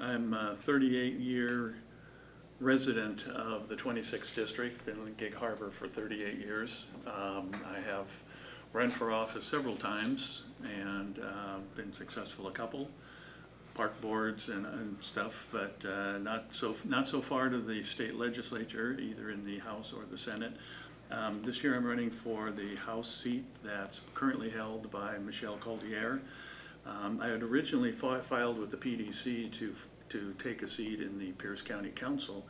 I'm a 38-year resident of the 26th District, been in Gig Harbor for 38 years. I have run for office several times and been successful a couple, park boards and stuff, but not so far to the state legislature, either in the House or the Senate. This year I'm running for the House seat that's currently held by Michelle Caldier. I had originally filed with the PDC to take a seat in the Pierce County Council,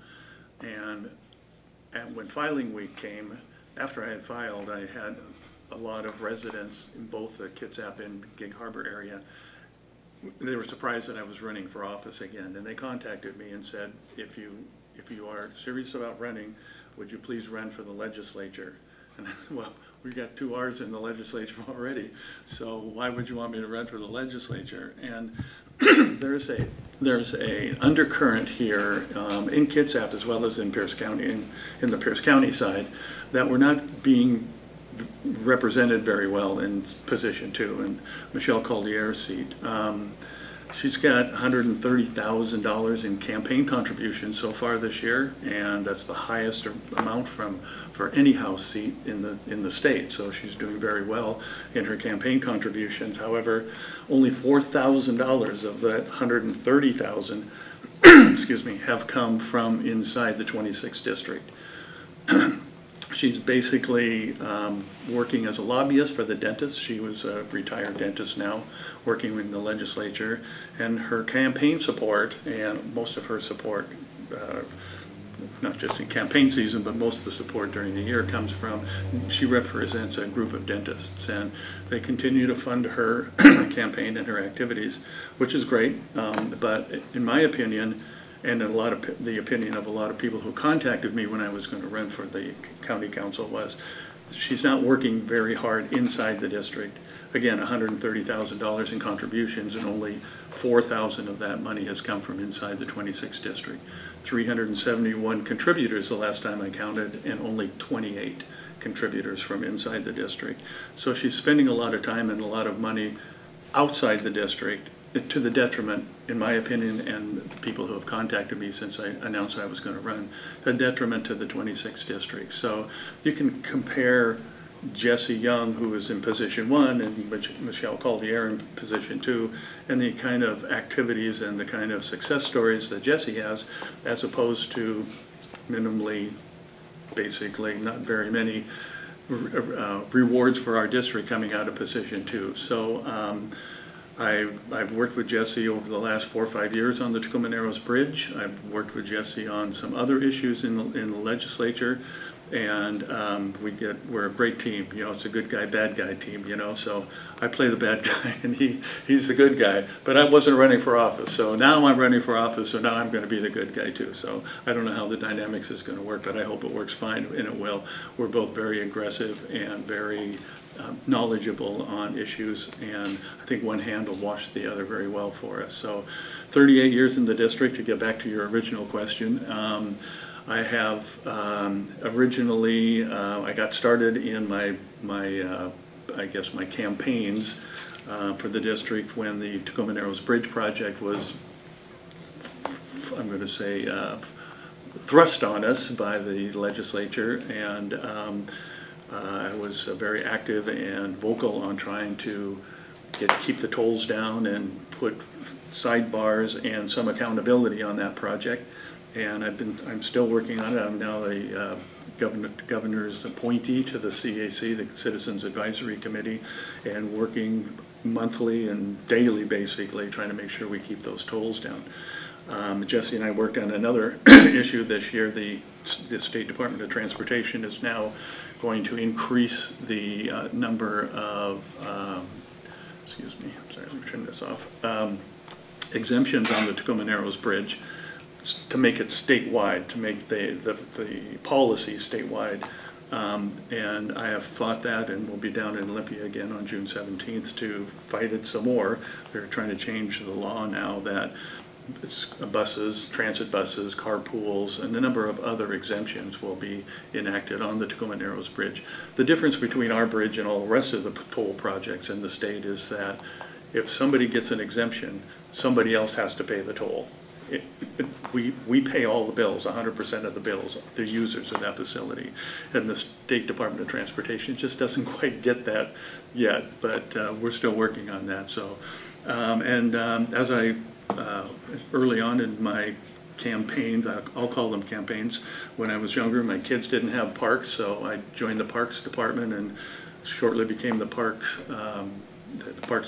and when filing week came, after I had filed, I had a lot of residents in both the Kitsap and Gig Harbor area. They were surprised that I was running for office again, and they contacted me and said, if you are serious about running, would you please run for the legislature? And I said, well, we've got 2 R's in the legislature already, so why would you want me to run for the legislature? And there's a undercurrent here in Kitsap as well as in Pierce County, in the Pierce County side, that we're not being represented very well in position 2 and Michelle Caldier's seat. She's got $130,000 in campaign contributions so far this year, and that's the highest amount for any House seat in the state. So she's doing very well in her campaign contributions. However, only $4,000 of that $130,000, excuse me, have come from inside the 26th district. She's basically working as a lobbyist for the dentist. She was a retired dentist now, working in the legislature, and her campaign support, and most of her support, not just in campaign season, but most of the support during the year comes from, she represents a group of dentists, and they continue to fund her campaign and her activities, which is great, but in my opinion, and the opinion of a lot of people who contacted me when I was going to run for the county council was, she's not working very hard inside the district. Again, $130,000 in contributions, and only $4,000 of that money has come from inside the 26th district. 371 contributors the last time I counted, and only 28 contributors from inside the district. So she's spending a lot of time and a lot of money outside the district, to the detriment, in my opinion, and people who have contacted me since I announced I was going to run, a detriment to the 26th district. So you can compare Jesse Young, who is in position 1, and Michelle Caldier in position 2, and the kind of activities and the kind of success stories that Jesse has, as opposed to minimally, basically not very many rewards for our district coming out of position 2. So I've worked with Jesse over the last 4 or 5 years on the Tacoma Narrows Bridge. I've worked with Jesse on some other issues in the legislature, and we're a great team. You know, it's a good guy, bad guy team. You know, so I play the bad guy, and he's the good guy. But I wasn't running for office, so now I'm running for office. So now I'm going to be the good guy too. So I don't know how the dynamics is going to work, but I hope it works fine, and it will. We're both very aggressive and very knowledgeable on issues, and I think one hand will wash the other very well for us. So 38 years in the district, to get back to your original question. I have originally, I got started in I guess my campaigns for the district when the Tacoma Narrows Bridge project was, I'm going to say, thrust on us by the legislature, and I was very active and vocal on trying to keep the tolls down and put sidebars and some accountability on that project. And I'm still working on it. I'm now a governor's appointee to the CAC, the Citizens Advisory Committee, and working monthly and daily, basically, trying to make sure we keep those tolls down. Jesse and I worked on another issue this year. The State Department of Transportation is now going to increase the number of, excuse me, I'm sorry, let me turn this off, exemptions on the Tacoma Narrows Bridge to make it statewide, to make the policy statewide. And I have fought that, and we'll be down in Olympia again on June 17th to fight it some more. They're trying to change the law now that buses, transit buses, carpools, and a number of other exemptions will be enacted on the Tacoma Narrows Bridge. The difference between our bridge and all the rest of the toll projects in the state is that if somebody gets an exemption, somebody else has to pay the toll. we pay all the bills, 100% of the bills, the users of that facility. And the State Department of Transportation just doesn't quite get that yet, but we're still working on that. So, as I, early on in my campaigns, I'll call them campaigns, when I was younger, my kids didn't have parks, so I joined the Parks Department and shortly became the Parks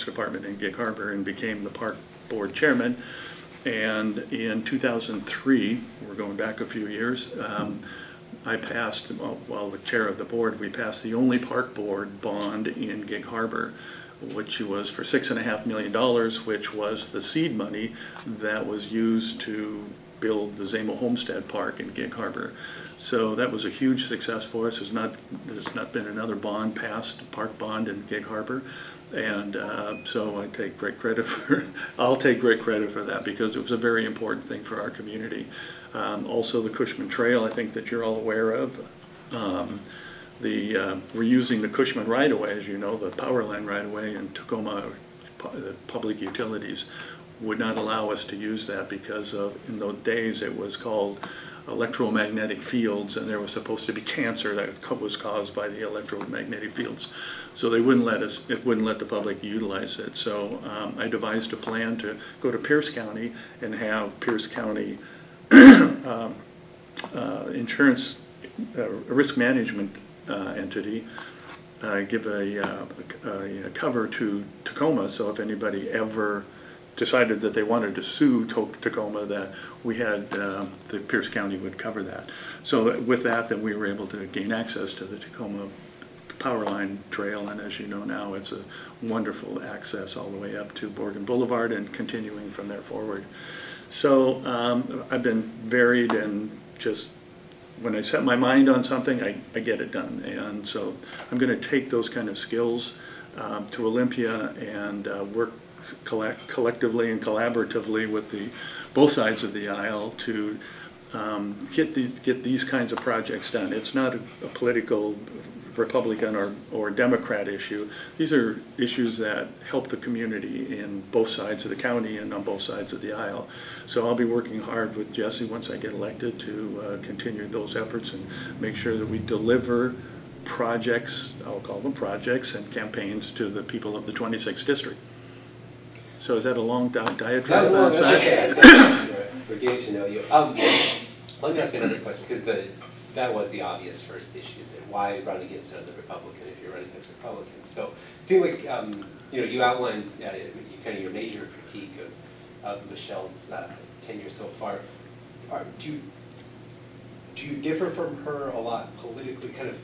Department in Gig Harbor and became the Park Board Chairman. And in 2003, we're going back a few years, I passed, while the chair of the board, we passed the only park board bond in Gig Harbor, which was for $6.5 million, which was the seed money that was used to build the Zamo Homestead Park in Gig Harbor. So that was a huge success for us. There's not been another bond passed, park bond in Gig Harbor. And so I take great credit for, I'll take great credit for that because it was a very important thing for our community. Also the Cushman Trail, I think that you're all aware of. We're using the Cushman right-of-way, as you know, the power line right-of-way in Tacoma, the public utilities would not allow us to use that because of, in those days, it was called electromagnetic fields, and there was supposed to be cancer that was caused by the electromagnetic fields. So they wouldn't let us, it wouldn't let the public utilize it. So I devised a plan to go to Pierce County and have Pierce County insurance risk management entity give a cover to Tacoma, so if anybody ever decided that they wanted to sue Tacoma, that we had, the Pierce County would cover that. So with that, then we were able to gain access to the Tacoma power line trail, and as you know now, it's a wonderful access all the way up to Borgen Boulevard and continuing from there forward. So I've been varied, and just when I set my mind on something, I get it done. And so I'm going to take those kind of skills to Olympia and work collectively and collaboratively with both sides of the aisle to get these kinds of projects done. It's not a political Republican or Democrat issue. These are issues that help the community in both sides of the county and on both sides of the aisle. So I'll be working hard with Jesse once I get elected to continue those efforts and make sure that we deliver projects, I'll call them projects, and campaigns to the people of the 26th district. So is that a long diatribe? That's okay. We're getting to know you. Let me ask you another question, because that was the obvious first issue. That why run against another Republican if you're running against Republicans? So it seemed like you outlined kind of your major critique of Michelle's tenure so far. Do you differ from her a lot politically, kind of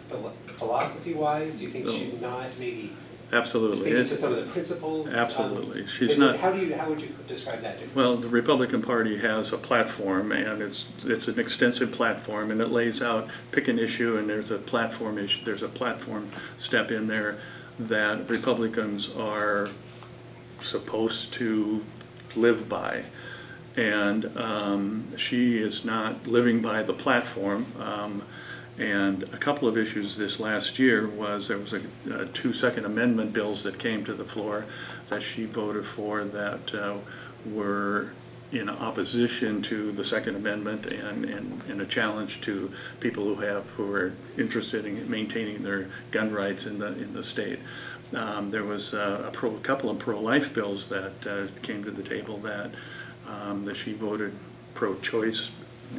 philosophy-wise? Do you think she's not maybe absolutely sticking to some of the principles? Absolutely, she's not. How would you describe that difference? Well, the Republican Party has a platform, and it's an extensive platform, and it lays out, pick an issue, and there's a platform issue. There's a platform step in there that Republicans are supposed to live by. And she is not living by the platform. And a couple of issues this last year was there was two Second Amendment bills that came to the floor that she voted for that were in opposition to the Second Amendment and a challenge to people who are interested in maintaining their gun rights in the state. There was a couple of pro-life bills that came to the table that she voted pro-choice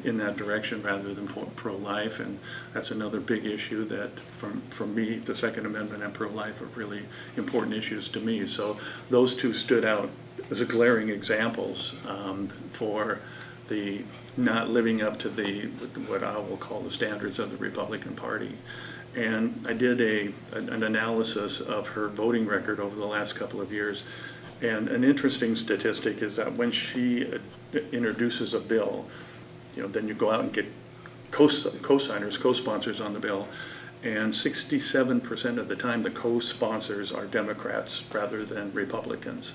in that direction rather than pro-life, and that's another big issue that from me, the Second Amendment and pro-life are really important issues to me. So those two stood out as glaring examples for the not living up to what I will call the standards of the Republican Party. And I did an analysis of her voting record over the last couple of years, and an interesting statistic is that when she introduces a bill, then you go out and get co-signers, co-sponsors on the bill, and 67% of the time the co-sponsors are Democrats rather than Republicans.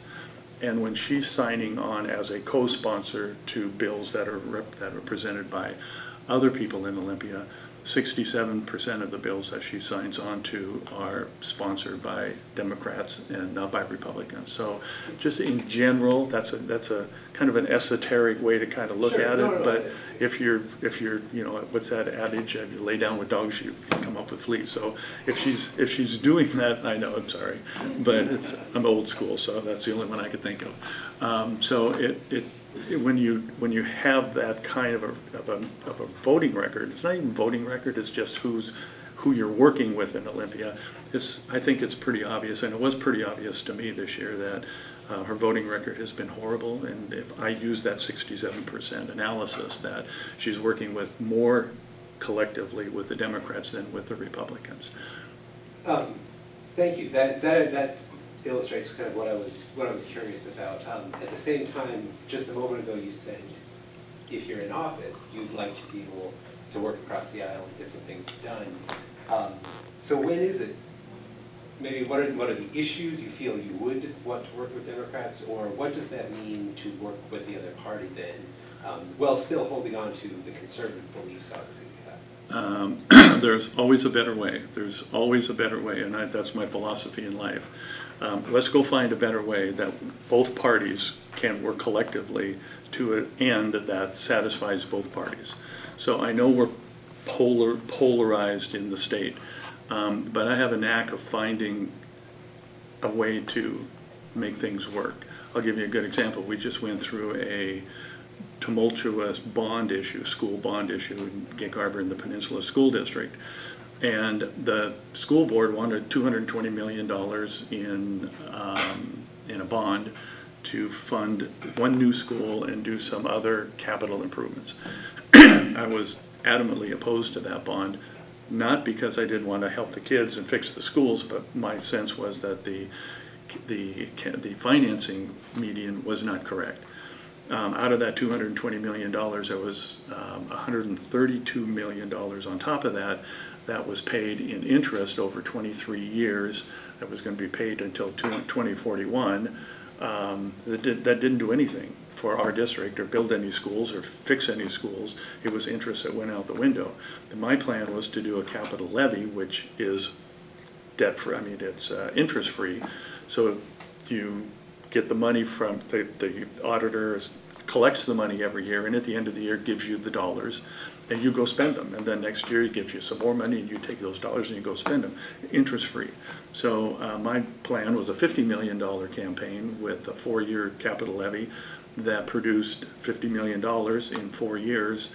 And when she's signing on as a co-sponsor to bills that are presented by other people in Olympia, 67% of the bills that she signs on to are sponsored by Democrats and not by Republicans. So just in general, that's a kind of an esoteric way to kind of look Sure, at no, it. no, But if you're, you know, what's that adage? If you lay down with dogs, you come up with fleas. So if she's doing that, I know, I'm sorry, but I'm old school, so that's the only one I could think of. So when you have that kind of a voting record, it's not even voting record, it's just who you're working with in Olympia. I think it's pretty obvious, and it was pretty obvious to me this year that her voting record has been horrible, and if I use that 67% analysis, that she's working with more collectively with the Democrats than with the Republicans. Thank you. That illustrates kind of what I was curious about. At the same time, just a moment ago, you said if you're in office, you'd like to be able to work across the aisle and get some things done. So when is it? Maybe what are the issues you feel you would want to work with Democrats, or what does that mean to work with the other party then, while still holding on to the conservative beliefs, obviously, you have? There's always a better way. There's always a better way, and that's my philosophy in life. Let's go find a better way that both parties can work collectively to an end that satisfies both parties. So I know we're polarized in the state, but I have a knack of finding a way to make things work. I'll give you a good example. We just went through a tumultuous bond issue, school bond issue in Gig Harbor in the Peninsula School District. And the school board wanted $220 million in a bond to fund one new school and do some other capital improvements. I was adamantly opposed to that bond, not because I didn't want to help the kids and fix the schools, but my sense was that the financing median was not correct. Out of that $220 million, there was $132 million on top of that that was paid in interest over 23 years. That was going to be paid until 2041. That didn't do anything for our district or build any schools or fix any schools. It was interest that went out the window. And my plan was to do a capital levy, which is debt-free. I mean, it's interest-free. So you get the money from the auditor, collects the money every year, and at the end of the year gives you the dollars, and you go spend them. And then next year he gives you some more money, and you take those dollars and you go spend them, interest-free. So my plan was a $50 million campaign with a 4-year capital levy that produced $50 million in 4 years,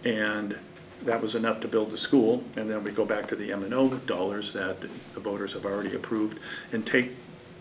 and that was enough to build the school. And then we go back to the M&O dollars that the voters have already approved and take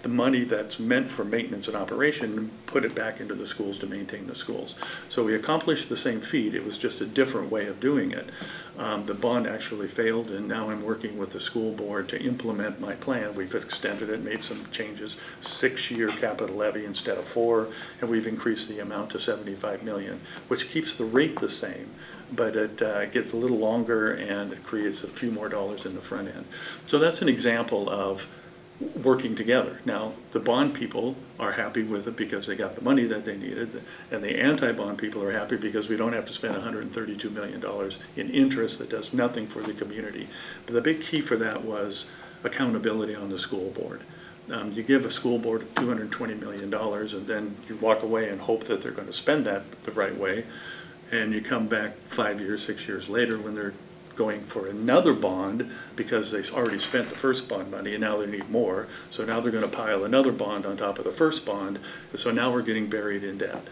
the money that's meant for maintenance and operation and put it back into the schools to maintain the schools. So we accomplished the same feat. It was just a different way of doing it. The bond actually failed, and now I'm working with the school board to implement my plan. We've extended it, made some changes, 6-year capital levy instead of 4, and we've increased the amount to $75 million, which keeps the rate the same, but it gets a little longer and it creates a few more dollars in the front end. So that's an example of working together. Now, the bond people are happy with it because they got the money that they needed, and the anti-bond people are happy because we don't have to spend $132 million in interest that does nothing for the community. But the big key for that was accountability on the school board. You give a school board $220 million and then you walk away and hope that they're going to spend that the right way, and you come back 5 years, 6 years later when they're going for another bond because they already spent the first bond money and now they need more. So now they're going to pile another bond on top of the first bond. So now we're getting buried in debt.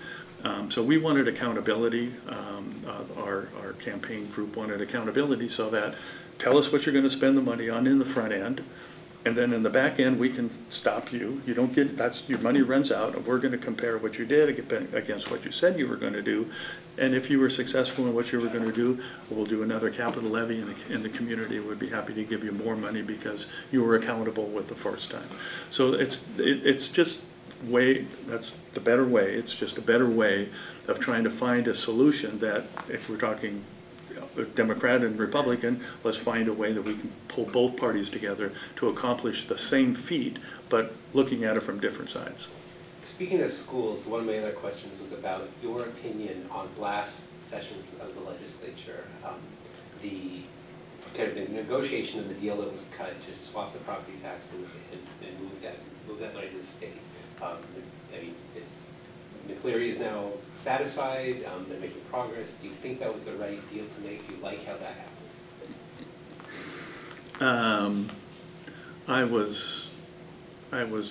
So we wanted accountability. Our campaign group wanted accountability so that tell us what you're going to spend the money on in the front end. And then in the back end, we can stop you. You don't get, your money runs out, and we're going to compare what you did against what you said you were going to do. And if you were successful in what you were going to do, we'll do another capital levy, and the community would be happy to give you more money because you were accountable with the first time. So it's just that's the better way. It's just a better way of trying to find a solution that, if we're talking Democrat and Republican, let's find a way that we can pull both parties together to accomplish the same feat, but looking at it from different sides. Speaking of schools, one of my other questions was about your opinion on last sessions of the legislature. kind of the negotiation of the deal that was cut, just swap the property taxes and move that money to the state. I mean, McCleary is now satisfied, they're making progress. Do you think that was the right deal to make? Do you like how that happened? I was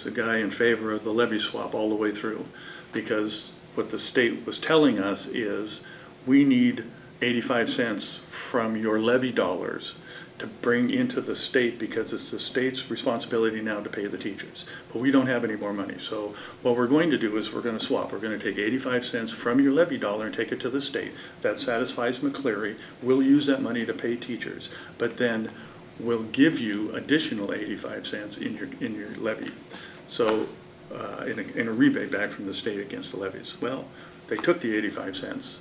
the guy in favor of the levy swap all the way through, because what the state was telling us is we need 85 cents from your levy dollars to bring into the state, because it's the state's responsibility now to pay the teachers. But we don't have any more money. So what we're going to do is we're going to swap. We're going to take 85 cents from your levy dollar and take it to the state. That satisfies McCleary. We'll use that money to pay teachers. But then we'll give you additional 85 cents in your levy. So in a rebate back from the state against the levies. Well, they took the 85 cents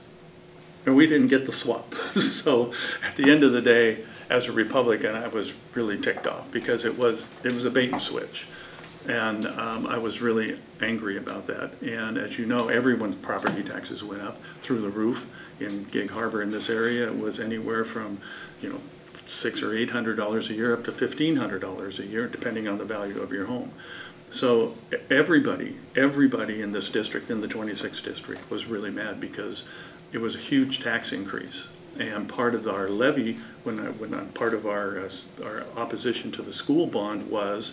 and we didn't get the swap. So at the end of the day, as a Republican, I was really ticked off, because it was a bait and switch. And I was really angry about that. And as you know, everyone's property taxes went up through the roof. In Gig Harbor in this area, it was anywhere from, you know, $600 or $800 a year up to $1,500 a year, depending on the value of your home. So everybody in this district, in the 26th district, was really mad, because it was a huge tax increase. And part of our levy, part of our opposition to the school bond was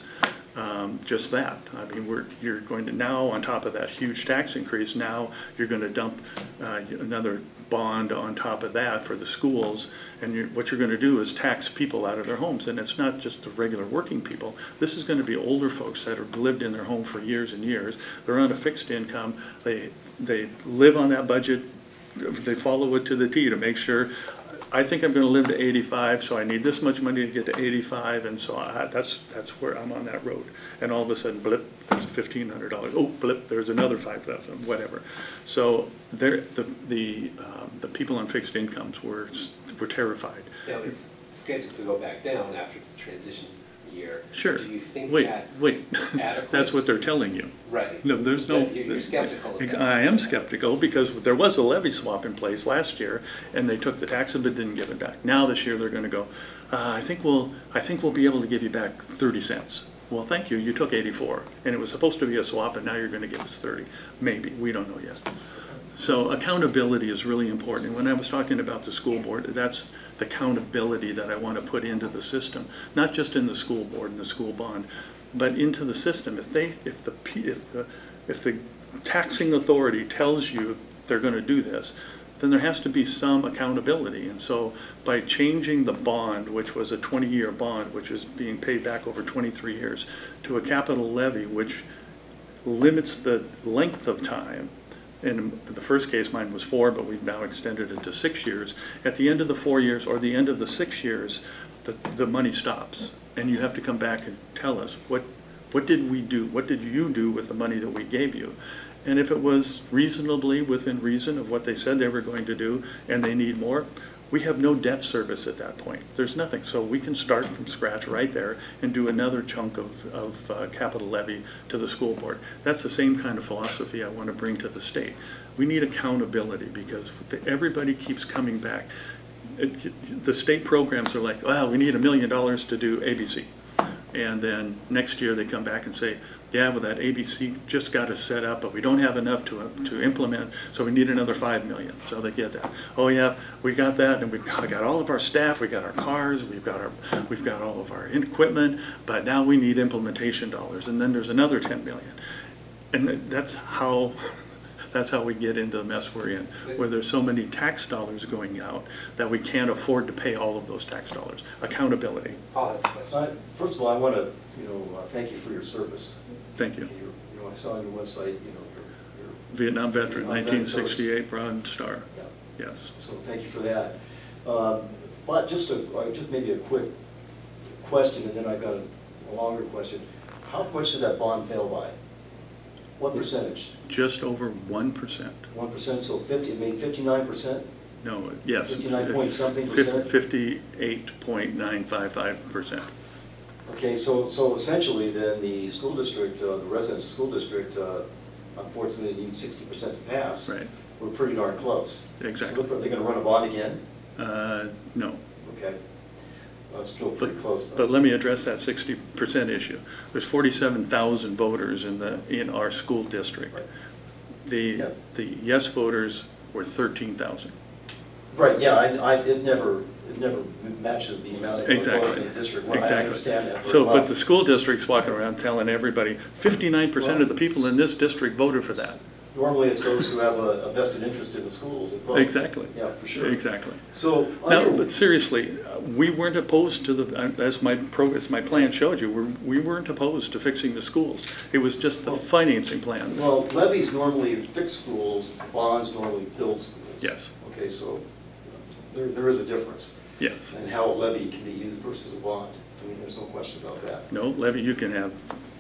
just that. I mean, you're going to now, on top of that huge tax increase, now you're going to dump another bond on top of that for the schools, and what you're going to do is tax people out of their homes. And it's not just the regular working people. This is going to be older folks that have lived in their home for years and years. They're on a fixed income. They live on that budget. They follow it to the T to make sure, I think I'm going to live to 85, so I need this much money to get to 85, and so that's where I'm on that road. And all of a sudden, blip, there's $1,500. Oh, blip, there's another 5,000, whatever. So the people on fixed incomes were terrified. Now it's scheduled to go back down after this transition year. Sure. Do you think wait, adequate? That's what they're telling you. Right. No, there's no. You're skeptical of that. I am skeptical, because there was a levy swap in place last year, and they took the tax but didn't give it back. Now this year they're going to go, I think we'll be able to give you back 30 cents. Well, thank you. You took 84, and it was supposed to be a swap, and now you're going to give us 30. Maybe. We don't know yet. So accountability is really important. And when I was talking about the school board, that's the accountability that I want to put into the system, not just in the school board and the school bond, but into the system. If the taxing authority tells you they're going to do this, then there has to be some accountability. And so by changing the bond, which was a 20-year bond, which is being paid back over 23 years, to a capital levy, which limits the length of time. In the first case, mine was 4, but we've now extended it to 6 years. At the end of the 4 years, or the end of the 6 years, the money stops. And you have to come back and tell us, what did we do? What did you do with the money that we gave you? And if it was reasonably within reason of what they said they were going to do, and they need more, we have no debt service at that point. There's nothing. So we can start from scratch right there and do another chunk of capital levy to the school board. That's the same kind of philosophy I want to bring to the state. We need accountability, because everybody keeps coming back. The state programs are like, well, we need $1 million to do ABC. And then next year they come back and say, yeah, well, that ABC just got us set up, but we don't have enough to implement, so we need another $5 million. So they get that. Oh yeah, we got that, and we've got all of our staff, we got our cars, we've got all of our equipment, but now we need implementation dollars, and then there's another $10 million. And that's how we get into the mess we're in, where there's so many tax dollars going out that we can't afford to pay all of those tax dollars. Accountability. Paul has a question. First of all, I want to, thank you for your service. Thank you. I saw on your website, you're Vietnam veteran, Vietnam 1968 Bronze Star. Yeah. Yes. So thank you for that. But just maybe a quick question, and then I've got a longer question. How much did that bond fail by? What percentage? Just over 1%. 1%, so 59%? No, yes. 59 point something percent? 58.955%. Okay, so essentially then the school district, the residents school district, unfortunately need 60% to pass. Right. We're pretty darn close. Exactly. So are they going to run a bond again? No. Okay. Well, it's still pretty close, though. But let me address that 60% issue. There's 47,000 voters in our school district. Right. The yes voters were 13,000. Right, yeah, it never matches the amount of voters Exactly. in the district. Well, Exactly. I understand that. So, well. but the school district's walking around telling everybody, 59% of the people in this district voted for that. Normally, it's those who have a vested interest in the schools that vote. Exactly. Yeah, for sure. Exactly. So, No, but seriously, we weren't opposed to as my plan showed you, we weren't opposed to fixing the schools. It was just the financing plan. well, levies normally fix schools, bonds normally build schools. Yes. Okay, so there is a difference Yes. in how a levy can be used versus a bond. I mean, there's no question about that. No, levy, you can have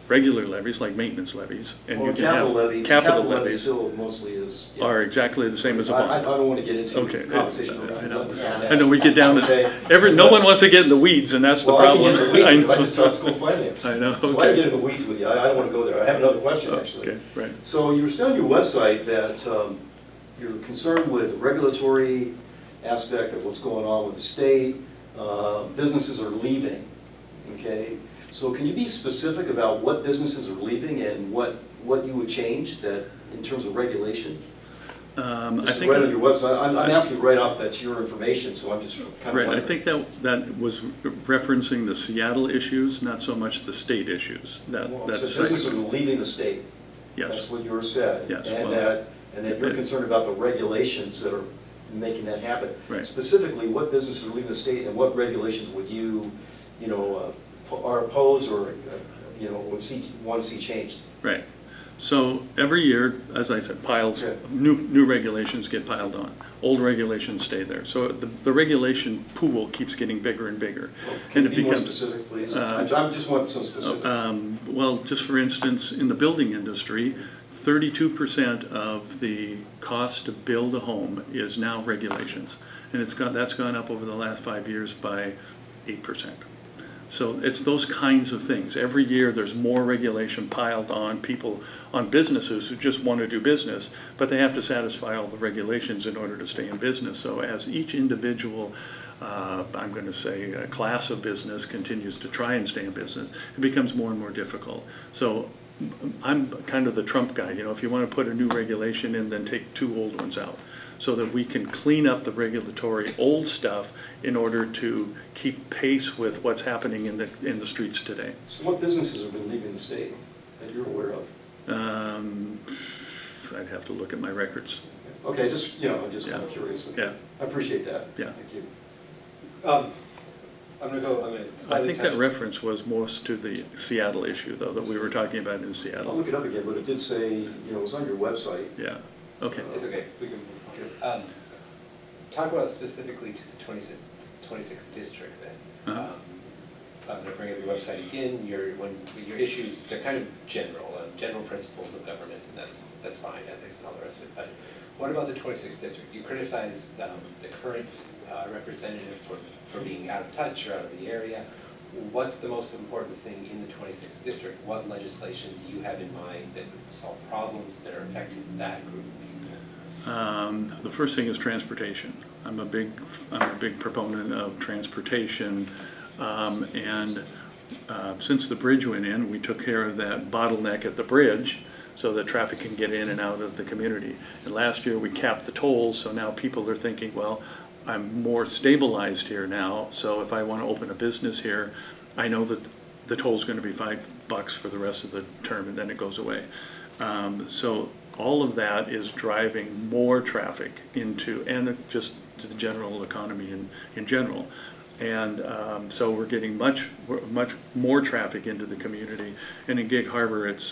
regular levies, like maintenance levies, and Well, you can have levies, capital levies levies still mostly is. Yeah. are exactly the same as a I bond. don't want to get into Okay. a conversation I about know. levies on that. I know, we get down Okay. to, no one wants to get in the weeds, and that's the Well, I can problem. get in the weeds, I but I know. just taught school finance. I know, So I okay. can get in the weeds with you. I don't want to go there. I have another question, actually. Okay, right. So you were saying on your website that you're concerned with the regulatory aspect of what's going on with the state. Businesses are leaving, okay? So can you be specific about what businesses are leaving and what you would change that in terms of regulation? I This is think, right on your website. I'm asking right off, that's your information, so I'm just kind of right, I wondering. think that was referencing the Seattle issues, not so much the state issues. Well, That's so businesses are leaving the state. That's yes, what you were said. Yes, And well, that you're concerned about the regulations that are making that happen. Right. Specifically, what businesses are leaving the state and what regulations would you are opposed or, want to see changed? right. So every year, as I said, Okay. new regulations get piled on. Old regulations stay there. So the regulation pool keeps getting bigger and bigger. Well, can And you it be more becomes, specific, please? I just want some specifics. well, just for instance, in the building industry, 32% of the cost to build a home is now regulations. And that's gone up over the last 5 years by 8%. So it's those kinds of things. Every year there's more regulation piled on people, on businesses who just want to do business, but they have to satisfy all the regulations in order to stay in business. So as each individual, I'm going to say, a class of business continues to try and stay in business, it becomes more and more difficult. So I'm kind of the Trump guy. If you want to put a new regulation in, then take 2 old ones out, so that we can clean up the regulatory old stuff in order to keep pace with what's happening in the streets today. So what businesses have been leaving the state that you're aware of? I'd have to look at my records. Okay, just, I'm just kind of Yeah. curious. Yeah. I appreciate that. Yeah. Thank you. I'm gonna I slightly think touch- that reference was most to the Seattle issue, though, that we were talking about in I'll Seattle. look it up again, but it did say, it was on your website. Yeah, okay. It's okay, we can move on. Talk about specifically to the 26th district then. Uh-huh. I'm going to bring up your website again. Your issues, they're kind of general principles of government, and that's fine, ethics and all the rest of it. But what about the 26th district? You criticize the current representative for being out of touch or out of the area. What's the most important thing in the 26th district? What legislation do you have in mind that would solve problems that are affecting that group of people? The first thing is transportation. I'm a big proponent of transportation, and since the bridge went in, we took care of that bottleneck at the bridge so that traffic can get in and out of the community. And last year we capped the tolls, so now people are thinking, well, I'm more stabilized here now, so if I want to open a business here, I know that the toll's going to be $5 for the rest of the term, and then it goes away. So all of that is driving more traffic into, and just to the general economy in general. And so we're getting much more traffic into the community. And in Gig Harbor, it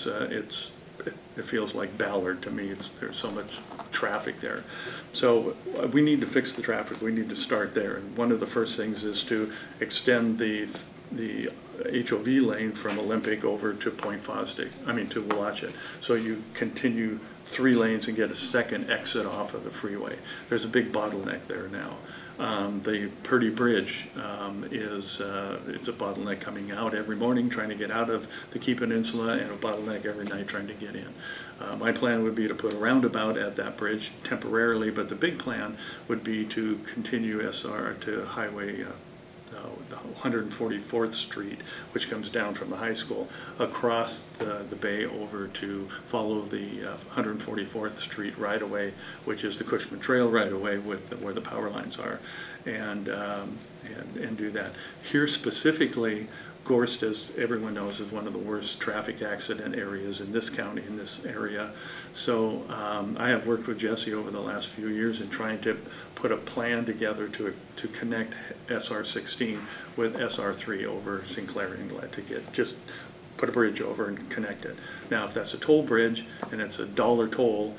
feels like Ballard to me. There's so much traffic there. So we need to fix the traffic. We need to start there. And one of the first things is to extend the HOV lane from Olympic over to Point Fosdick, to Willachet. So you continue 3 lanes and get a second exit off of the freeway. There's a big bottleneck there now. The Purdy Bridge it's a bottleneck coming out every morning trying to get out of the Key Peninsula, and a bottleneck every night trying to get in. My plan would be to put a roundabout at that bridge temporarily, but the big plan would be to continue SR to Highway 144th Street, which comes down from the high school, across the bay over to follow the 144th Street right-of-way, which is the Cushman Trail right-of-way where the power lines are, and do that. Here specifically, Gorst, as everyone knows, is one of the worst traffic accident areas in this county, in this area. So I have worked with Jesse over the last few years in trying to put a plan together to connect SR 16 with SR 3 over Sinclair Inlet to just put a bridge over and connect it. Now, if that's a toll bridge and it's a $1 toll,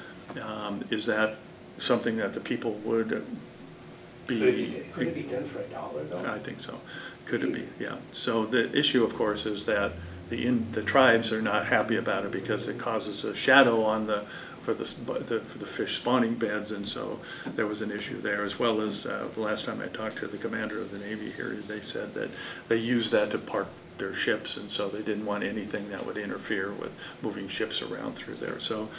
is that something that the people would be? Could it be done for $1 though? I think so. Could it be? Yeah. So the issue, of course, is that the tribes are not happy about it because it causes a shadow on for the fish spawning beds, and so there was an issue there, as well as the last time I talked to the commander of the Navy here, they said that they use that to park their ships, and so they didn't want anything that would interfere with moving ships around through there. So,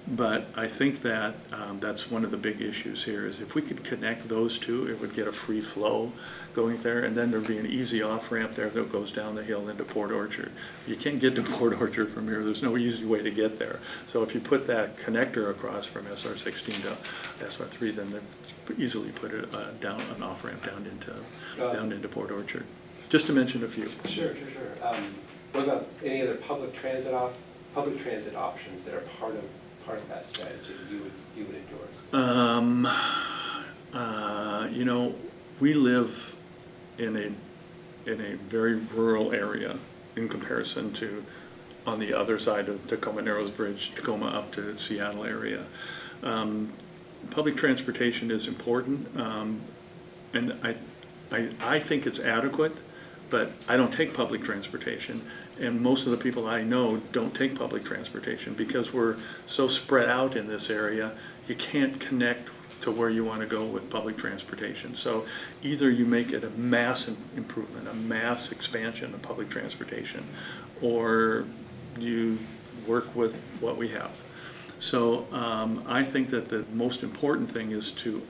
but I think that that's one of the big issues here, is if we could connect those two, it would get a free flow going there, and then there'd be an easy off-ramp there that goes down the hill into Port Orchard. You can't get to Port Orchard from here. There's no easy way to get there. So if you put that connector across from SR 16 to SR 3, then they easily put it down an off-ramp down into Port Orchard. Just to mention a few. Sure. What about any other public transit options that are part of that strategy you would endorse? You know, we live in a very rural area in comparison to on the other side of Tacoma Narrows Bridge, Tacoma up to Seattle area. Public transportation is important, and I think it's adequate, but I don't take public transportation, and most of the people I know don't take public transportation because we're so spread out in this area. You can't connect to where you want to go with public transportation. So either you make it a mass improvement, a mass expansion of public transportation, or you work with what we have. So I think that the most important thing is to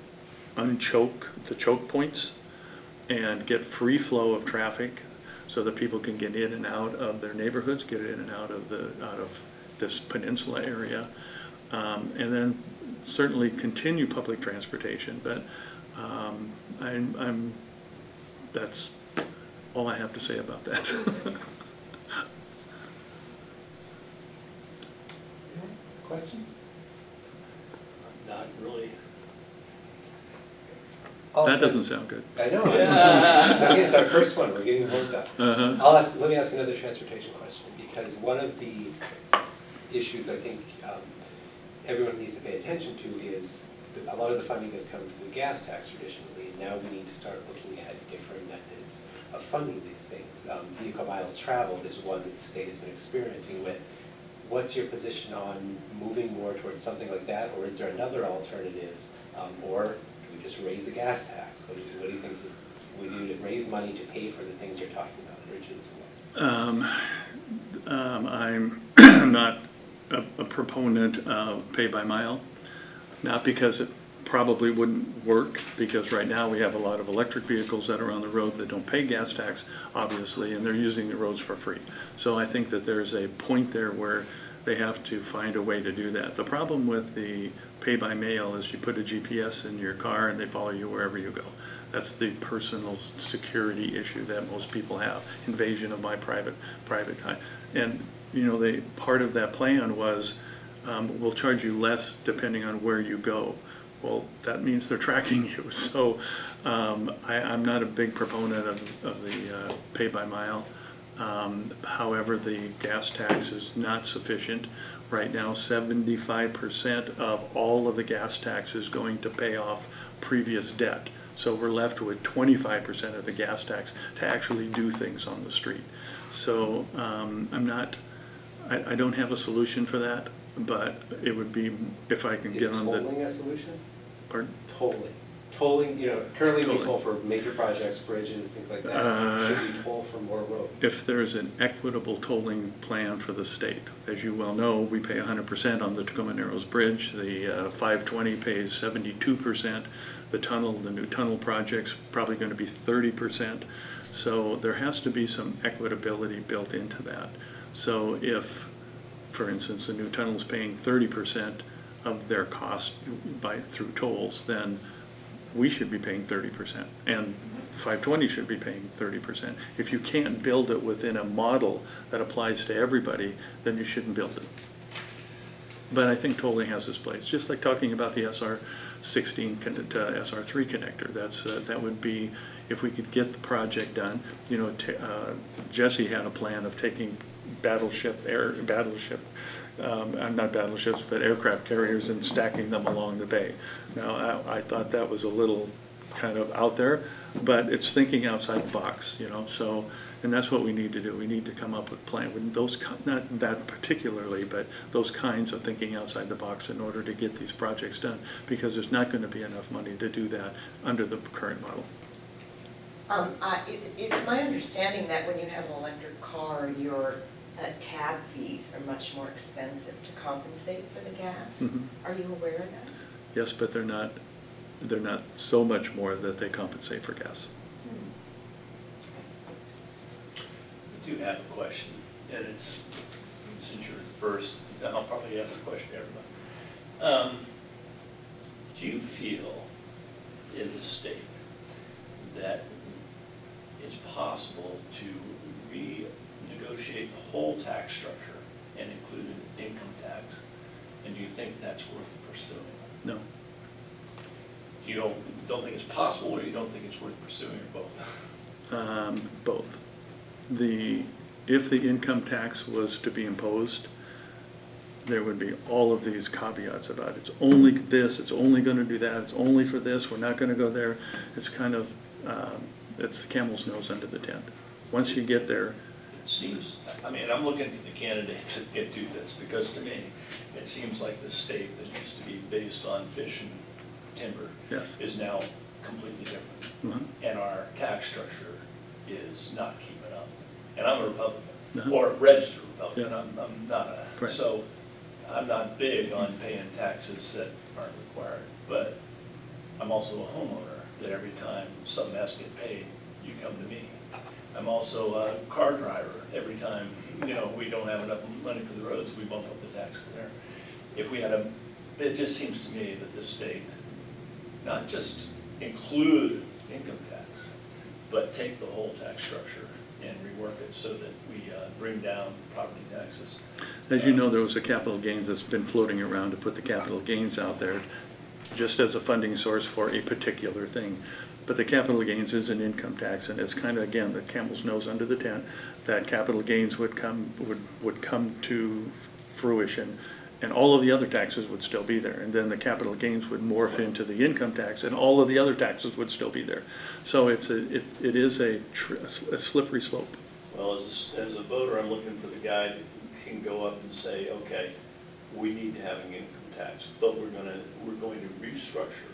unchoke the choke points and get free flow of traffic so that people can get in and out of their neighborhoods, get in and out of this peninsula area, and then certainly continue public transportation. But that's all I have to say about that. Questions? Not really. That doesn't sound good. I know. Again, it's our first one. We're getting worked up. Let me ask another transportation question, because one of the issues I think everyone needs to pay attention to is a lot of the funding has come from the gas tax traditionally, and now we need to start looking at different methods of funding these things. Vehicle miles traveled is one that the state has been experimenting with. What's your position on moving more towards something like that, or is there another alternative, or do we just raise the gas tax? What do you think? We do to raise money to pay for the things you're talking about, bridges? I'm not a proponent of pay by mile, not because it probably wouldn't work, because right now we have a lot of electric vehicles that are on the road that don't pay gas tax, obviously, and they're using the roads for free. So I think that there's a point there where they have to find a way to do that. The problem with the pay by mail is you put a GPS in your car and they follow you wherever you go. That's the personal security issue that most people have, invasion of my private time. And you know, part of that plan was we'll charge you less depending on where you go. Well, that means they're tracking you. So I'm not a big proponent of the pay by mile. However, the gas tax is not sufficient. Right now, 75% of all of the gas tax is going to pay off previous debt. So we're left with 25% of the gas tax to actually do things on the street. So I don't have a solution for that, but it would be, if I can get on the... Is tolling a solution? Pardon? Tolling, you know, currently we toll for major projects, bridges, things like that. Should we toll for more roads? If there's an equitable tolling plan for the state. As you well know, we pay 100% on the Tacoma Narrows Bridge. The 520 pays 72%. The new tunnel project's probably going to be 30%. So there has to be some equitability built into that. So if, for instance, the new tunnel's paying 30% of their cost through tolls, then we should be paying 30%, and 520 should be paying 30%. If you can't build it within a model that applies to everybody, then you shouldn't build it. But I think tolling has its place, just like talking about the SR16 to SR3 connector. That would be, if we could get the project done. You know, Jesse had a plan of taking not battleships, but aircraft carriers and stacking them along the bay. Now, I thought that was a little kind of out there, but it's thinking outside the box, you know. So, and that's what we need to do. We need to come up with plans, not that particularly, but those kinds of thinking outside the box in order to get these projects done, because there's not going to be enough money to do that under the current model. It's my understanding that when you have an electric car, your tab fees are much more expensive to compensate for the gas. Mm-hmm. Are you aware of that? Yes, but they're not so much more that they compensate for gas. I do have a question, and it's, since you're the first, I'll probably ask the question to everybody. Do you feel in the state that it's possible to renegotiate the whole tax structure and include an income tax? And do you think that's worth pursuing? No. You don't think it's possible, or you don't think it's worth pursuing, or both? Both. If the income tax was to be imposed, there would be all of these caveats about it's only this, it's only going to do that, it's only for this, we're not going to go there. It's kind of, it's the camel's nose under the tent. Once you get there. It seems, I mean, I'm looking for the candidate to get to this, because to me, it seems like the state that used to be based on fish and timber, yes, is now completely different. Mm-hmm. And our tax structure is not keeping up. And I'm a Republican, or a registered Republican. Yeah. I'm not a, right. So I'm not big on paying taxes that aren't required, but I'm also a homeowner that every time something has to get paid, you come to me. I'm also a car driver. Every time, you know, we don't have enough money for the roads, we bump up the tax for there. If we had it just seems to me that this state not just include income tax, but take the whole tax structure and rework it so that we bring down property taxes. As you know, there was a capital gains that's been floating around to put the capital gains out there just as a funding source for a particular thing. But the capital gains is an income tax, and it's kind of, again, the camel's nose under the tent, that capital gains would come to fruition, and all of the other taxes would still be there. And then the capital gains would morph into the income tax, and all of the other taxes would still be there. So it is a slippery slope. Well, as a voter, I'm looking for the guy that can go up and say, okay, we need to have an income tax, but we're going to restructure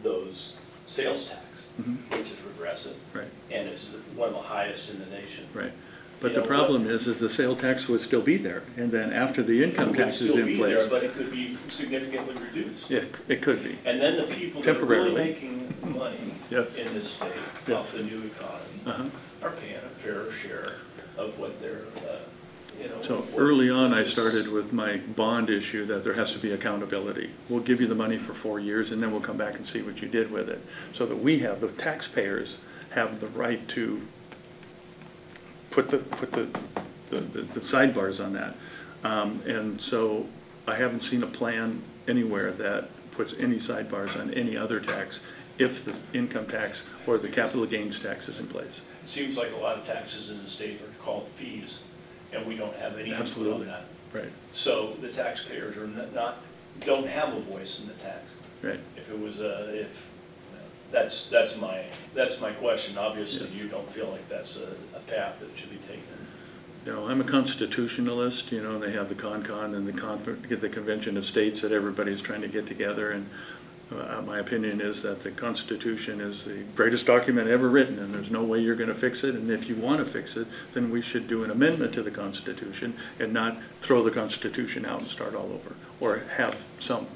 those sales tax, mm-hmm, which is regressive, right, and it's one of the highest in the nation. Right. But the problem is the sales tax would still be there, and then after the income tax is in place. There, but it could be significantly reduced. Yeah, it could be. And then the people that are really making money, yes, in this state, yes, off the new economy, uh-huh, are paying a fair share of what they're, you know. So early on, I started with my bond issue that there has to be accountability. We'll give you the money for 4 years, and then we'll come back and see what you did with it, so that the taxpayers have the right to put the sidebars on that. And so I haven't seen a plan anywhere that puts any sidebars on any other tax if the income tax or the capital gains tax is in place. It seems like a lot of taxes in the state are called fees, and we don't have any input on that. Right. So the taxpayers are don't have a voice in the tax. Right. If it was that's my question. Obviously, yes, you don't feel like that's a path that should be taken. You know, I'm a constitutionalist. You know, they have the CONCON and the Convention of States that everybody's trying to get together, and my opinion is that the Constitution is the greatest document ever written, and there's no way you're going to fix it. And if you want to fix it, then we should do an amendment to the Constitution and not throw the Constitution out and start all over, or have some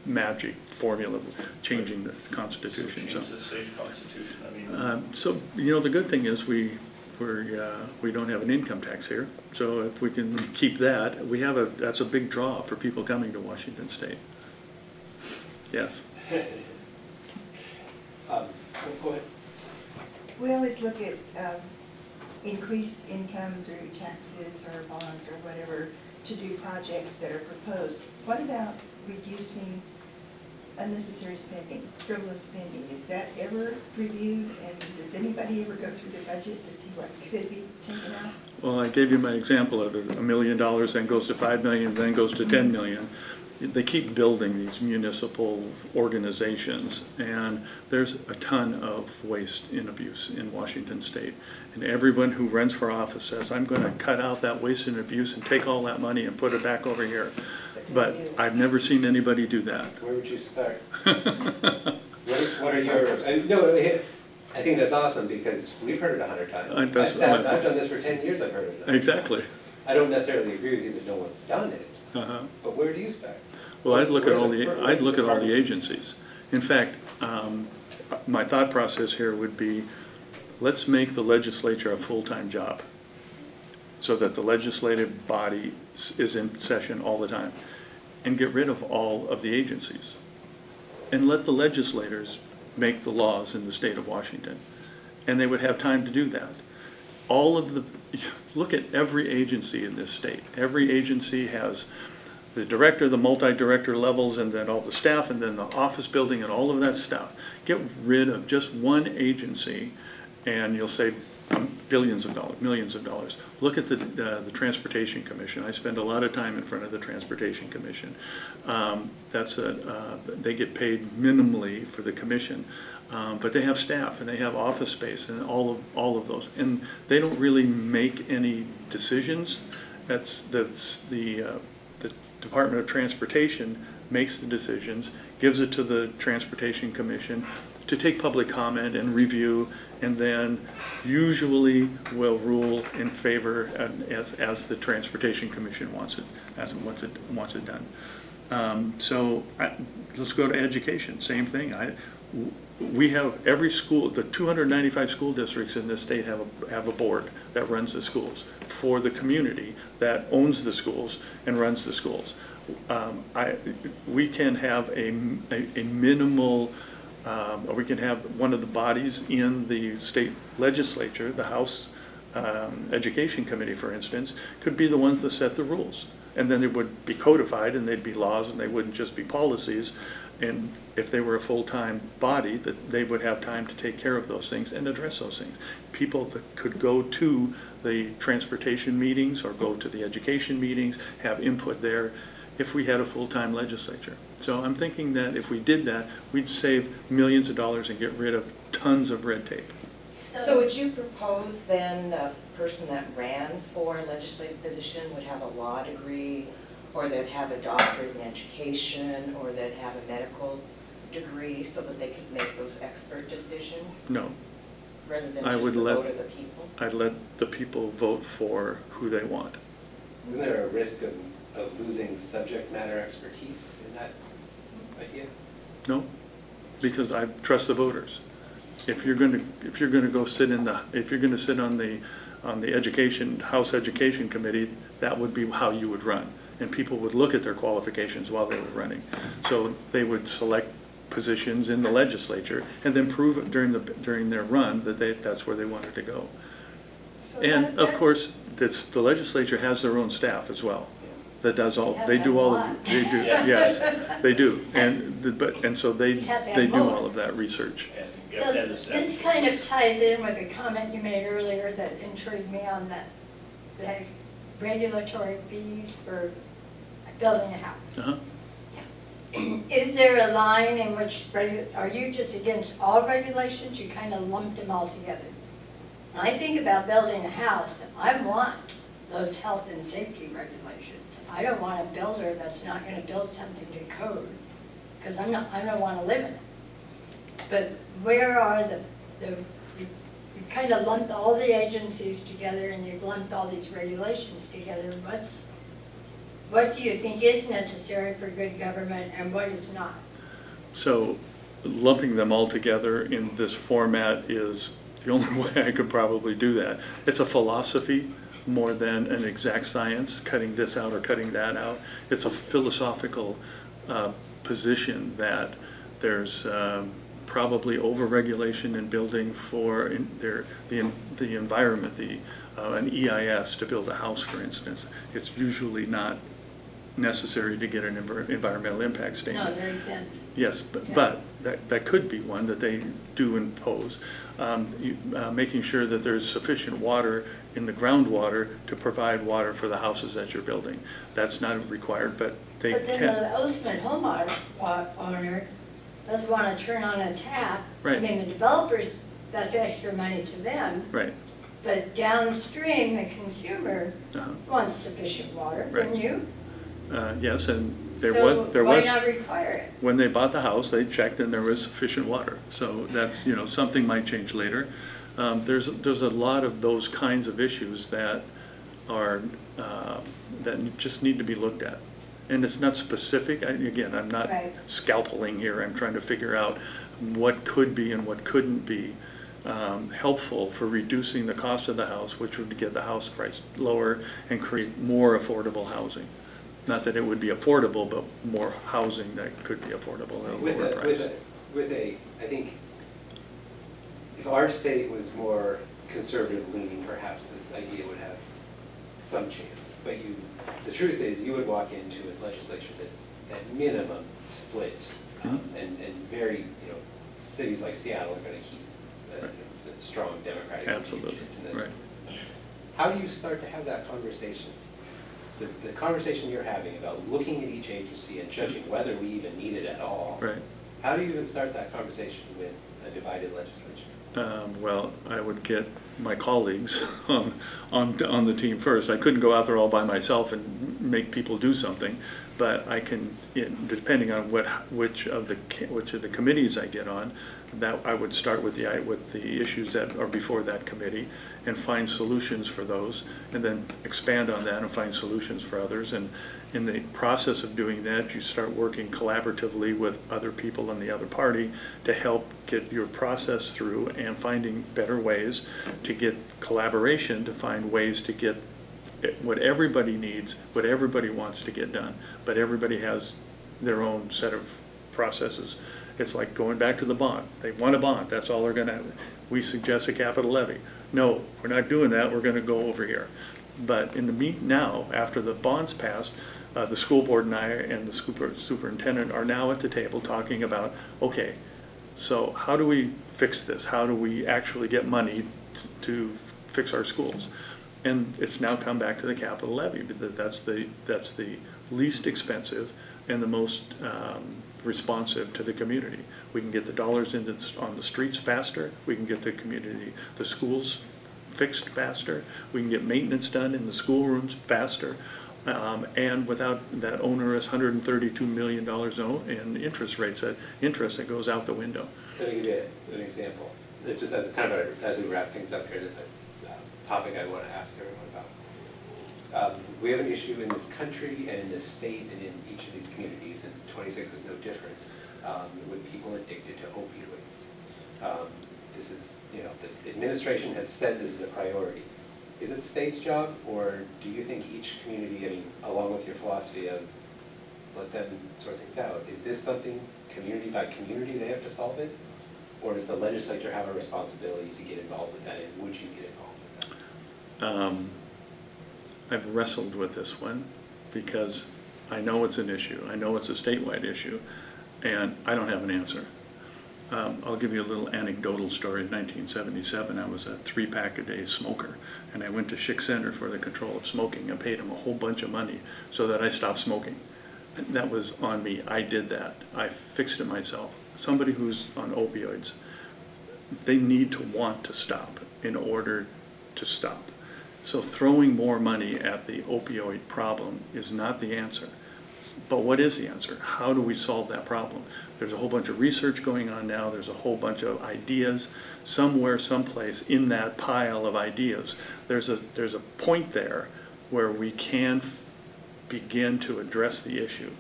magic formula of changing the Constitution. Change the state constitution, I mean. So, you know, the good thing is we don't have an income tax here. So if we can keep that, that's a big draw for people coming to Washington State. Yes. Go ahead. We always look at increased income through taxes or bonds or whatever to do projects that are proposed. What about reducing unnecessary spending, frivolous spending? Is that ever reviewed, and does anybody ever go through the budget to see what could be taken out? Well, I gave you my example of $1 million, then goes to 5 million, then goes to 10 million. They keep building these municipal organizations, and there's a ton of waste and abuse in Washington State. And everyone who runs for office says, I'm going to cut out that waste and abuse and take all that money and put it back over here. But I've never seen anybody do that. Where would you start? What are your, I think that's awesome because we've heard it 100 times. I've done this for 10 years, I've heard it. Exactly. I don't necessarily agree with you that no one's done it, but where do you start? Well, I'd look at all the agencies. In fact, my thought process here would be, let's make the legislature a full-time job so that the legislative body is in session all the time, and get rid of all of the agencies. And let the legislators make the laws in the state of Washington. And they would have time to do that. Look at every agency in this state. Every agency has the director, the multi-director levels, and then all the staff, and then the office building, and all of that stuff. Get rid of just one agency, and you'll save billions of dollars, millions of dollars. Look at the Transportation Commission. I spend a lot of time in front of the Transportation Commission. They get paid minimally for the commission, but they have staff and they have office space and all of those, and they don't really make any decisions. That's the Department of Transportation makes the decisions, gives it to the Transportation Commission to take public comment and review, and then usually will rule in favor as the Transportation Commission wants it done. Let's go to education. Same thing. We have every school, the 295 school districts in this state have a board that runs the schools for the community that owns the schools and runs the schools. We can have a minimal, or we can have one of the bodies in the state legislature, the House Education Committee, for instance, could be the ones that set the rules. And then it would be codified, and they'd be laws, and they wouldn't just be policies. And if they were a full-time body, that they would have time to take care of those things and address those things. People that could go to the transportation meetings or go to the education meetings, have input there, if we had a full-time legislature. So I'm thinking that if we did that, we'd save millions of dollars and get rid of tons of red tape. So would you propose then the person that ran for a legislative position would have a law degree, or they'd have a doctorate in education, or they'd have a medical degree so that they could make those expert decisions? No. Rather than just the vote of the people? I'd let the people vote for who they want. Isn't there a risk of losing subject matter expertise in that idea? No, because I trust the voters. If you're going to go sit on the House Education Committee, that would be how you would run, and people would look at their qualifications while they were running. So they would select positions in the legislature and then prove it during their run that that's where they wanted to go. So and of course, the legislature has their own staff as well. That does all. They do all of. They do. Yes, they do. And so they do all of that research. So this kind of ties in with a comment you made earlier that intrigued me on the regulatory fees for building a house. Uh-huh. Is there a line in which, are you just against all regulations? You kind of lumped them all together. When I think about building a house, I want those health and safety regulations. I don't want a builder that's not going to build something to code, because I don't want to live in it. But where are you kind of lumped all the agencies together, and you've lumped all these regulations together. What do you think is necessary for good government and what is not? So lumping them all together in this format is the only way I could probably do that. It's a philosophy more than an exact science, cutting this out or cutting that out. It's a philosophical position that there's probably over-regulation in building for the environment, an EIS to build a house, for instance. It's usually not necessary to get an environmental impact statement. No, they're exempt. Yes, but that could be one that they do impose. Making sure that there's sufficient water in the groundwater to provide water for the houses that you're building. That's not required, but they But can. then the ultimate homeowner doesn't want to turn on a tap. Right. I mean, the developers, that's extra money to them. Right. But downstream, the consumer Uh-huh. wants sufficient water, Right. wouldn't you? Yes, and there So was why not require it? when they bought the house, they checked and there was sufficient water. So that's, something might change later. There's a lot of those kinds of issues that are that just need to be looked at. And it's not specific. Again, I'm not Right. scalpeling here. I'm trying to figure out what could be and what couldn't be helpful for reducing the cost of the house, which would get the house price lower and create more affordable housing. Not that it would be affordable, but more housing that could be affordable at a lower price. I think if our state was more conservative leaning, perhaps this idea would have some chance. But the truth is, you would walk into a legislature that's at minimum split, and very, cities like Seattle are going to keep a strong Democratic Absolutely, contingent. right. How do you start to have that conversation? The conversation you're having about looking at each agency and judging whether we even need it at all. Right. How do you even start that conversation with a divided legislature? Well, I would get my colleagues on the team first. I couldn't go out there all by myself and make people do something, but I can, depending on which of the committees I get on, that I would start with the issues that are before that committee and find solutions for those, and then expand on that and find solutions for others. And in the process of doing that, you start working collaboratively with other people in the other party to help get your process through and finding better ways to get collaboration, to find ways to get what everybody needs, what everybody wants to get done. But everybody has their own set of processes. It's like going back to the bond. They want a bond, that's all they're gonna have. We suggest a capital levy. No, we're not doing that, we're gonna go over here. But in the now, after the bond's passed, the school board and I and the superintendent are now at the table talking about, okay, so how do we fix this? How do we actually get money to fix our schools? And it's now come back to the capital levy, because that's the least expensive and the most responsive to the community. We can get the dollars on the streets faster. We can get the schools fixed faster. We can get maintenance done in the schoolrooms faster, and without that onerous $132 million in interest rates, interest that goes out the window. Let me give you an example. It's just as as we wrap things up here, there's a topic I want to ask everyone about. We have an issue in this country and in this state and in each of these communities, and 26 is no different, with people addicted to opioids. This is, the administration has said this is a priority. Is it the state's job, or do you think each community, along with your philosophy of let them sort things out, is this something community by community they have to solve it? Or does the legislature have a responsibility to get involved with that, and would you get involved with that? I've wrestled with this one because I know it's an issue. I know it's a statewide issue, and I don't have an answer. I'll give you a little anecdotal story. In 1977, I was a 3-pack-a-day smoker, and I went to Schick Center for the Control of Smoking and paid them a whole bunch of money so that I stopped smoking. That was on me. I did that. I fixed it myself. Somebody who's on opioids, they need to want to stop in order to stop. So throwing more money at the opioid problem is not the answer. But what is the answer? How do we solve that problem? There's a whole bunch of research going on now. There's a whole bunch of ideas. Somewhere, someplace in that pile of ideas, there's a point there where we can begin to address the issue.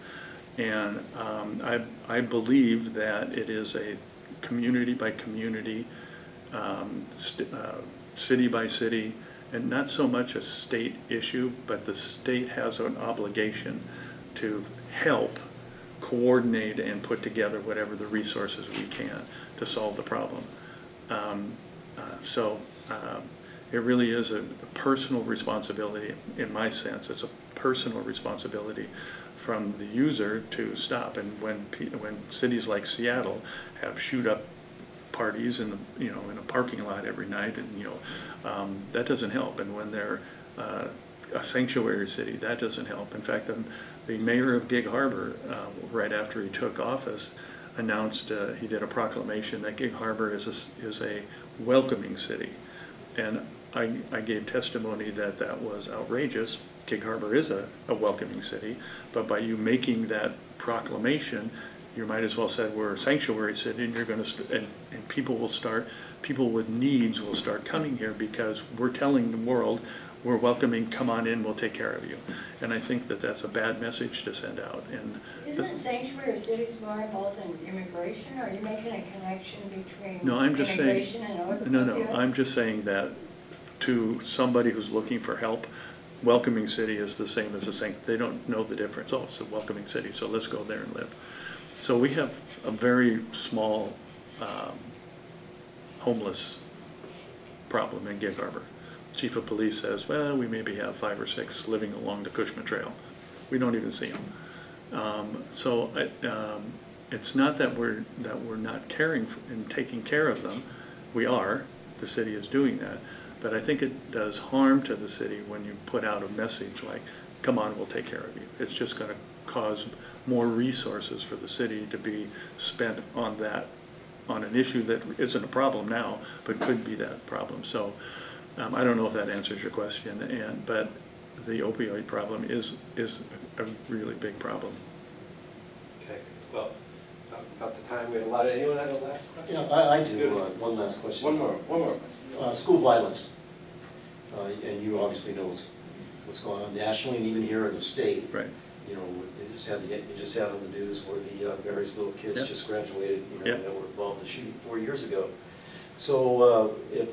And I believe that it is a community by community, city by city, and not so much a state issue, but the state has an obligation to help coordinate and put together whatever the resources we can to solve the problem. It really is a personal responsibility, in my sense. It's a personal responsibility from the user to stop. And when cities like Seattle have shoot-up parties in the, in a parking lot every night, and that doesn't help. And when they're a sanctuary city, that doesn't help. In fact, the mayor of Gig Harbor, right after he took office, announced he did a proclamation that Gig Harbor is a welcoming city, and I gave testimony that that was outrageous. Gig Harbor is a welcoming city, but by you making that proclamation, you might as well say we're a sanctuary city, and you're going to and people with needs will start coming here because we're telling the world we're welcoming, come on in, we'll take care of you. And I think that that's a bad message to send out. And isn't sanctuary cities more involved in immigration, or are you making a connection between immigration and other No, I'm just saying that to somebody who's looking for help, welcoming city is the same as they don't know the difference. Oh, it's a welcoming city, so let's go there and live. So we have a very small homeless problem in Gig Harbor. Chief of police says, well, we maybe have 5 or 6 living along the Cushman Trail. We don't even see them. It's not that we're not caring for and taking care of them. We are. The city is doing that. But I think it does harm to the city when you put out a message like, come on, we'll take care of you. It's just going to cause more resources for the city to be spent on that, on an issue that isn't a problem now, but could be that problem. So I don't know if that answers your question, but the opioid problem is a really big problem. Okay, well, that was about the time. We had a lot of, anyone have a last question? Yeah, I do. One last question. One more question. School violence, and you obviously know what's going on nationally and even here in the state. Right. You just had on the news where the various little kids Yep. just graduated, Yep. that were involved in the shooting 4 years ago. So if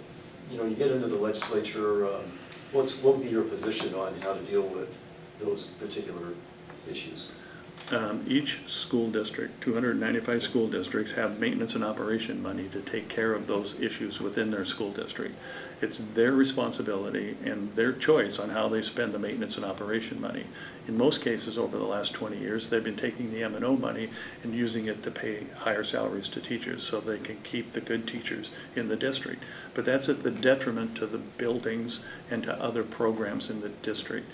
you get into the legislature, what would be your position on how to deal with those particular issues? Each school district, 295 school districts, have maintenance and operation money to take care of those issues within their school district. It's their responsibility and their choice on how they spend the maintenance and operation money. In most cases over the last 20 years, they've been taking the M&O money and using it to pay higher salaries to teachers so they can keep the good teachers in the district. But that's at the detriment to the buildings and to other programs in the district.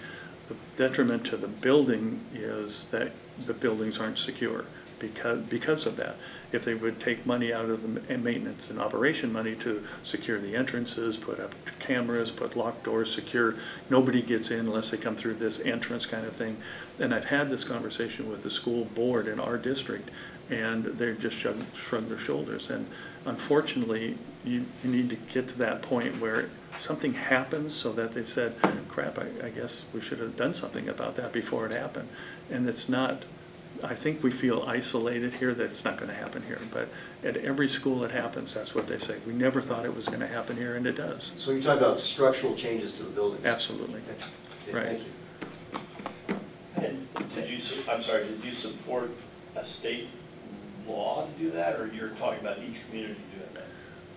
The detriment to the building is that the buildings aren't secure because of that. If they would take money out of the maintenance and operation money to secure the entrances, put up cameras, put locked doors, secure, nobody gets in unless they come through this entrance kind of thing. And I've had this conversation with the school board in our district, and they're just shrugged their shoulders. And unfortunately, you need to get to that point where something happens so that they said, crap, I guess we should have done something about that before it happened. And it's not, I think we feel isolated here that it's not going to happen here. But at every school it happens, that's what they say. We never thought it was going to happen here, and it does. So you're talking about structural changes to the buildings? Absolutely. Okay, Right. Thank you. And did you support a state law to do that, or you're talking about each community doing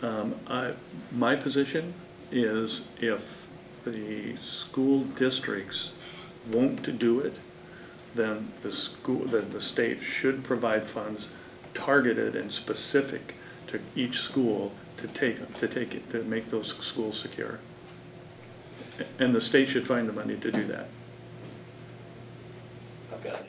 that? My position is if the school districts won't do it, then the state should provide funds targeted and specific to each school to make those schools secure. And the state should find the money to do that. I've got an